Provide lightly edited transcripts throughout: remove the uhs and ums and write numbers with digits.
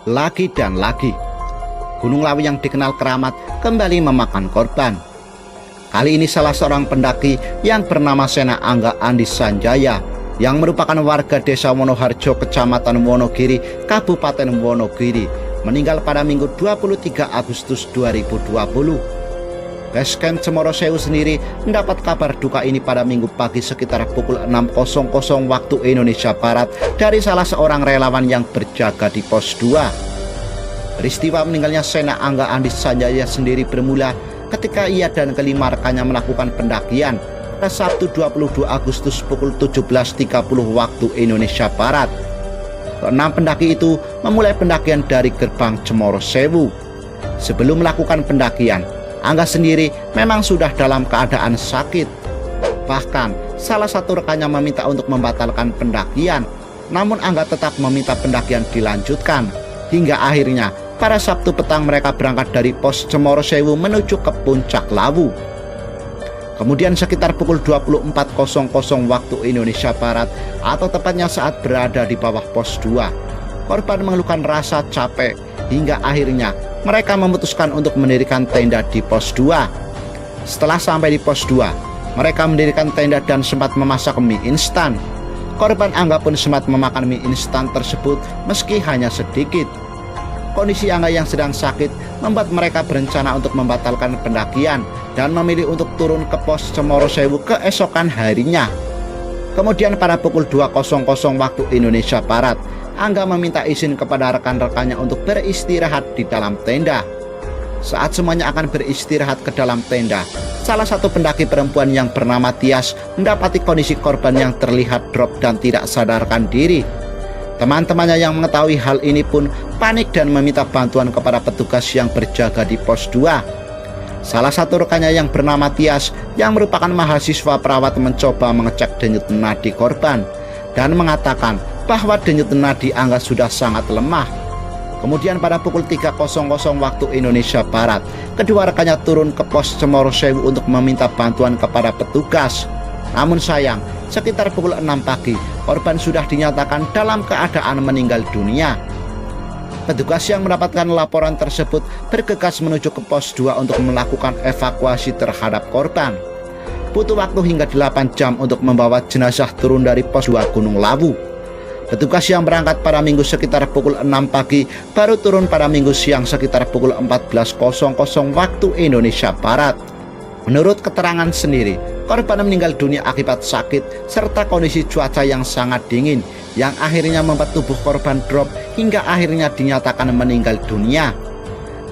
Lagi dan lagi, Gunung Lawu yang dikenal keramat kembali memakan korban. Kali ini salah seorang pendaki yang bernama Sena Angga Andi Sanjaya yang merupakan warga desa Wonoharjo, Kecamatan Wonogiri, Kabupaten Wonogiri, meninggal pada Minggu 23 Agustus 2020. Basecamp Cemoro Sewu sendiri mendapat kabar duka ini pada Minggu pagi sekitar pukul 6.00 waktu Indonesia Barat dari salah seorang relawan yang berjaga di pos 2. Peristiwa meninggalnya Sena Angga Andi Sanjaya sendiri bermula ketika ia dan kelima rekannya melakukan pendakian pada Sabtu 22 Agustus pukul 17.30 waktu Indonesia Barat. Keenam pendaki itu memulai pendakian dari gerbang Cemoro Sewu. Sebelum melakukan pendakian, Angga sendiri memang sudah dalam keadaan sakit. Bahkan salah satu rekannya meminta untuk membatalkan pendakian, namun Angga tetap meminta pendakian dilanjutkan. Hingga akhirnya pada Sabtu petang mereka berangkat dari pos Cemoro Sewu menuju ke puncak Lawu. Kemudian sekitar pukul 24.00 waktu Indonesia Barat atau tepatnya saat berada di bawah pos 2, korban mengeluhkan rasa capek hingga akhirnya mereka memutuskan untuk mendirikan tenda di pos 2. Setelah sampai di pos 2, mereka mendirikan tenda dan sempat memasak mie instan. Korban Angga pun sempat memakan mie instan tersebut meski hanya sedikit. Kondisi Angga yang sedang sakit membuat mereka berencana untuk membatalkan pendakian dan memilih untuk turun ke pos Cemoro Sewu keesokan harinya. Kemudian pada pukul 2.00 waktu Indonesia Barat, Angga meminta izin kepada rekan-rekannya untuk beristirahat di dalam tenda. Saat semuanya akan beristirahat ke dalam tenda, salah satu pendaki perempuan yang bernama Tias mendapati kondisi korban yang terlihat drop dan tidak sadarkan diri. Teman-temannya yang mengetahui hal ini pun panik dan meminta bantuan kepada petugas yang berjaga di pos 2. Salah satu rekannya yang bernama Tias yang merupakan mahasiswa perawat mencoba mengecek denyut nadi korban dan mengatakan bahwa denyut nadi Angga sudah sangat lemah. Kemudian pada pukul 3.00 waktu Indonesia Barat, kedua rekannya turun ke pos Cemoro Sewu untuk meminta bantuan kepada petugas. Namun sayang, sekitar pukul 6 pagi, korban sudah dinyatakan dalam keadaan meninggal dunia. Petugas yang mendapatkan laporan tersebut bergegas menuju ke pos 2 untuk melakukan evakuasi terhadap korban. Butuh waktu hingga 8 jam untuk membawa jenazah turun dari pos 2 Gunung Lawu. Petugas yang berangkat pada Minggu sekitar pukul 6 pagi baru turun pada Minggu siang sekitar pukul 14.00 waktu Indonesia Barat. Menurut keterangan sendiri, korban meninggal dunia akibat sakit serta kondisi cuaca yang sangat dingin yang akhirnya membuat tubuh korban drop hingga akhirnya dinyatakan meninggal dunia.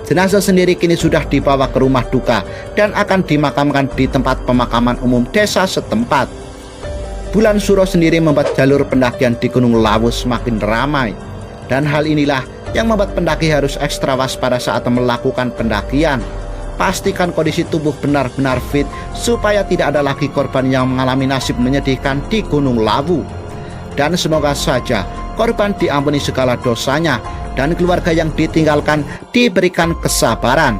Jenazah sendiri kini sudah dibawa ke rumah duka dan akan dimakamkan di tempat pemakaman umum desa setempat. Bulan Suro sendiri membuat jalur pendakian di Gunung Lawu semakin ramai, dan hal inilah yang membuat pendaki harus ekstra waspada saat melakukan pendakian. Pastikan kondisi tubuh benar-benar fit supaya tidak ada lagi korban yang mengalami nasib menyedihkan di Gunung Lawu. Dan semoga saja korban diampuni segala dosanya dan keluarga yang ditinggalkan diberikan kesabaran.